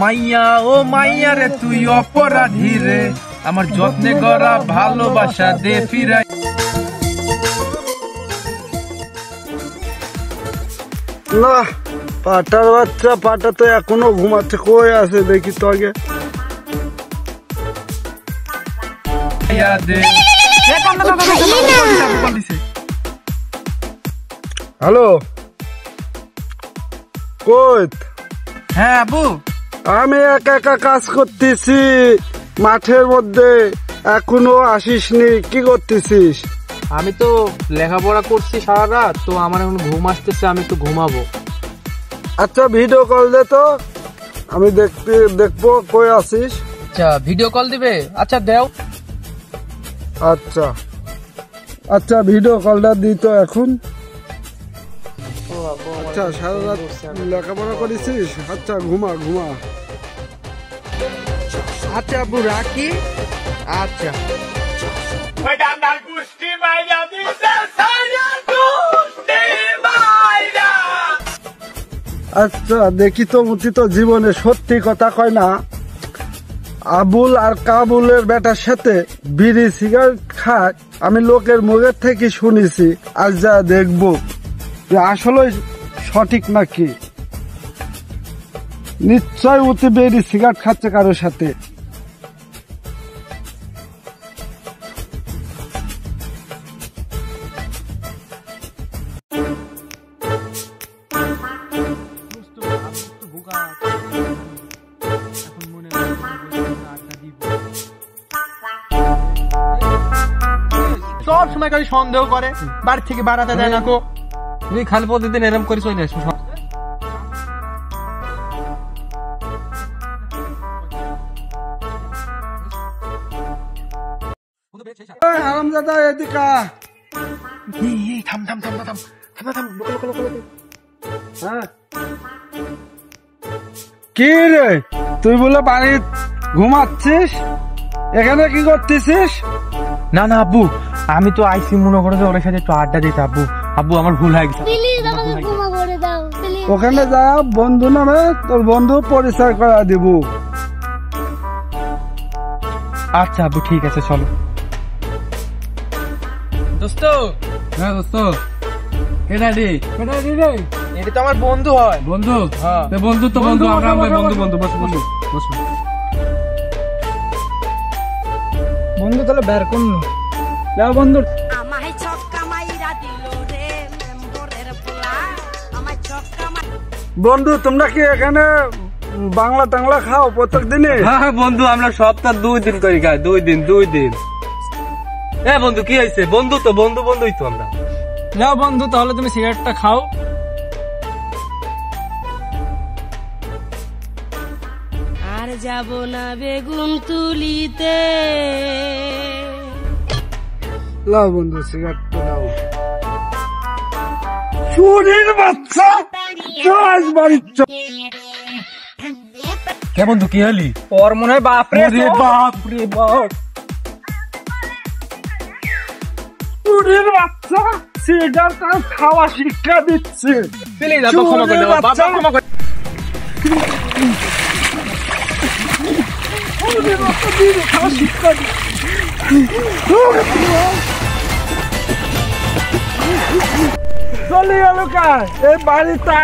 মাইয়া ও মাইয়া রে তুই অপরাধী রে, আমার যত্নে গড়া ভালোবাসা দে ফিরাই। না, পাটার বাচ্চা, পাটা তো এখনো ঘুমাচ্ছে। কই আছে দেখি তো আগে। হ্যালো, কই? হ্যাঁ আবু, আমি একা একা কাজ করতেছি মাঠের মধ্যে, এখনো আসিসনি। কি করতেছিস? আমি তো লেখাপড়া করছি সারা রাত, তো আমার এখন ঘুম আসতেছে, আমি একটু ঘুমাবো। আচ্ছা ভিডিও কল দে তো, আমি দেখবো কই আছিস। আচ্ছা ভিডিও কল দিবে? আচ্ছা দেও। আচ্ছা আচ্ছা, ভিডিও কলটা দিই তো এখন। আচ্ছা, সারা রাত লেখাপড়া করেছিস? আচ্ছা ঘুমা ঘুমা। আচ্ছা আবু রাখি। আচ্ছা আচ্ছা, দেখি তো মুতি তো জীবনে সত্যি কথা কয় না। আবুল আর কাবুলের বেটার সাথে বিড়ি সিগারেট খায়, আমি লোকের মুখের থেকে শুনেছি। আজ যা দেখবো যে আসলে সঠিক নাকি। নিশ্চয় উতি বিড়ি সিগারেট খাচ্ছে কারোর সাথে। সব সময় খালি সন্দেহ করে, বাড়ি থেকে বাড়াতে দেয় না। তুমি খালি প্রতিদিন এরম করে চলে আসো। হারামজাদা এদিকে। থাম থাম থাম থাম থাম থাম। হ্যাঁ, কি রে তুই বলে বাড়ি ঘুমাচ্ছিস? এখানে কি করতেছিস? না না আব্বু, আমি তো আইসি মনে করে ওর সাথে একটু আড্ডা দিতে। আব্বু আব্বু আমার ভুল হয়ে গেছে। ওখানে যা, বন্ধু নামে তোর বন্ধু পরিচয় করা দিব। আচ্ছা আব্বু ঠিক আছে, চলো। দোস্ত। হ্যাঁ দোস্ত, এটা রে এটা তো আমার বন্ধু হয়। বন্ধু? হ্যাঁ বন্ধু তো বন্ধু, আমরা বন্ধু বন্ধু। বসো বন্ধু, বসো। বন্ধু তাহলে বের করুন। যাও বন্ধু। বন্ধু তোমরা কি এখানে বাংলা টাংলা খাও প্রত্যেক দিনে? হ্যাঁ বন্ধু, আমরা সপ্তাহ 2 দিন করে খাই। 2 দিন। হ্যাঁ বন্ধু, কি হয়েছে? বন্ধু তো বন্ধুই তো আমরা। যাও বন্ধু, তাহলে তুমি সিগারেটটা খাও। আর যাব না বেগুন তুলিতে। লাও বন্ধু, সিগারেটটা দাও। চুরির বাচ্চা, চল বাড়ি চল। কে বন্ধু, কি হলি? ওর মনে হয় বাপরে বাপ রে বাপ। চুরির বাচ্চা সিগারেট খাওয়া শিক্ষা দিচ্ছে। প্লিজ আপু ক্ষমা করে দাও, বাবা ক্ষমা করে। খাওয়া শিক্ষা দিচ্ছে। চলে গেল কার এই বাড়িটা।